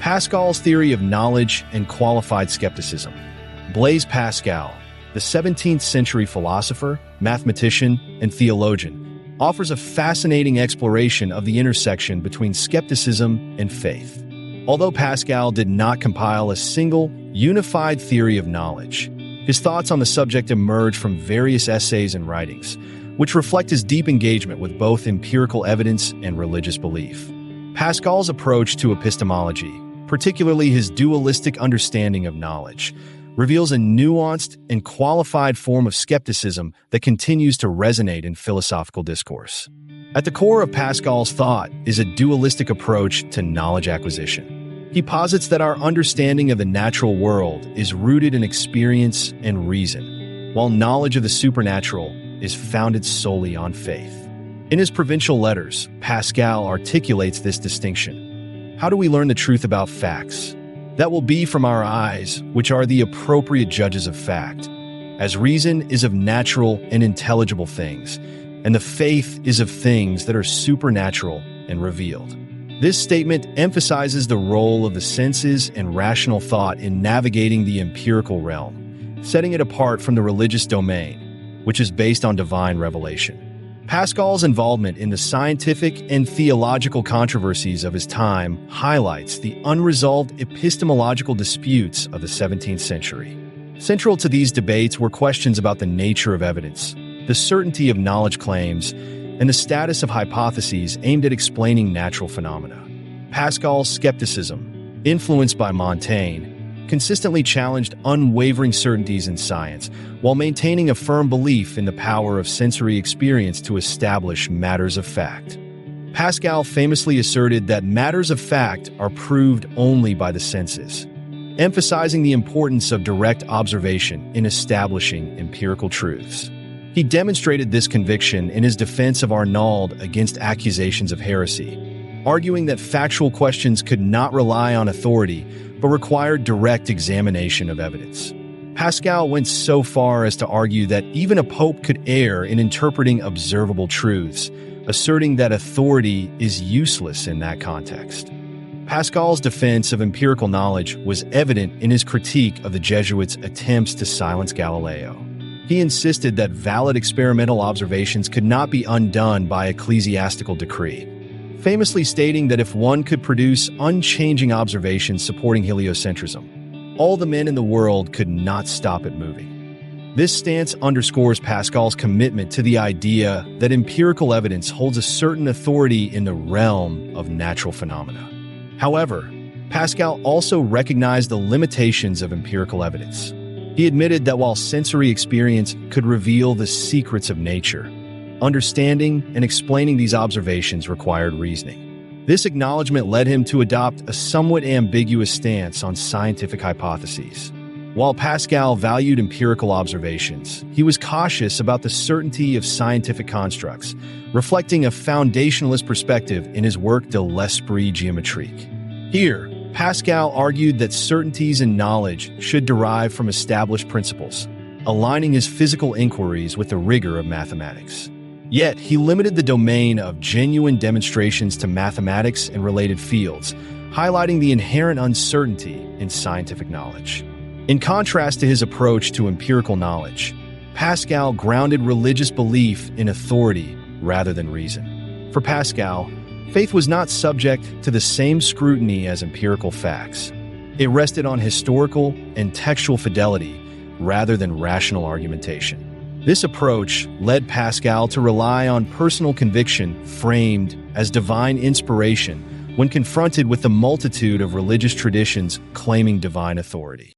Pascal's theory of knowledge and qualified skepticism. Blaise Pascal, the 17th century philosopher, mathematician, and theologian, offers a fascinating exploration of the intersection between skepticism and faith. Although Pascal did not compile a single, unified theory of knowledge, his thoughts on the subject emerge from various essays and writings, which reflect his deep engagement with both empirical evidence and religious belief. Pascal's approach to epistemology, particularly his dualistic understanding of knowledge, reveals a nuanced and qualified form of skepticism that continues to resonate in philosophical discourse. At the core of Pascal's thought is a dualistic approach to knowledge acquisition. He posits that our understanding of the natural world is rooted in experience and reason, while knowledge of the supernatural is founded solely on faith. In his Provincial Letters, Pascal articulates this distinction. How do we learn the truth about facts? That will be from our eyes, which are the appropriate judges of fact, as reason is of natural and intelligible things, and the faith is of things that are supernatural and revealed. This statement emphasizes the role of the senses and rational thought in navigating the empirical realm, setting it apart from the religious domain, which is based on divine revelation. Pascal's involvement in the scientific and theological controversies of his time highlights the unresolved epistemological disputes of the 17th century. Central to these debates were questions about the nature of evidence, the certainty of knowledge claims, and the status of hypotheses aimed at explaining natural phenomena. Pascal's skepticism, influenced by Montaigne, consistently challenged unwavering certainties in science, while maintaining a firm belief in the power of sensory experience to establish matters of fact. Pascal famously asserted that matters of fact are proved only by the senses, emphasizing the importance of direct observation in establishing empirical truths. He demonstrated this conviction in his defense of Arnauld against accusations of heresy, arguing that factual questions could not rely on authority but required direct examination of evidence. Pascal went so far as to argue that even a pope could err in interpreting observable truths, asserting that authority is useless in that context. Pascal's defense of empirical knowledge was evident in his critique of the Jesuits' attempts to silence Galileo. He insisted that valid experimental observations could not be undone by ecclesiastical decree, famously stating that if one could produce unchanging observations supporting heliocentrism, all the men in the world could not stop it moving. This stance underscores Pascal's commitment to the idea that empirical evidence holds a certain authority in the realm of natural phenomena. However, Pascal also recognized the limitations of empirical evidence. He admitted that while sensory experience could reveal the secrets of nature, understanding and explaining these observations required reasoning. This acknowledgement led him to adopt a somewhat ambiguous stance on scientific hypotheses. While Pascal valued empirical observations, he was cautious about the certainty of scientific constructs, reflecting a foundationalist perspective in his work De l'Esprit Géométrique. Here, Pascal argued that certainties in knowledge should derive from established principles, aligning his physical inquiries with the rigor of mathematics. Yet, he limited the domain of genuine demonstrations to mathematics and related fields, highlighting the inherent uncertainty in scientific knowledge. In contrast to his approach to empirical knowledge, Pascal grounded religious belief in authority rather than reason. For Pascal, faith was not subject to the same scrutiny as empirical facts. It rested on historical and textual fidelity rather than rational argumentation. This approach led Pascal to rely on personal conviction framed as divine inspiration when confronted with the multitude of religious traditions claiming divine authority.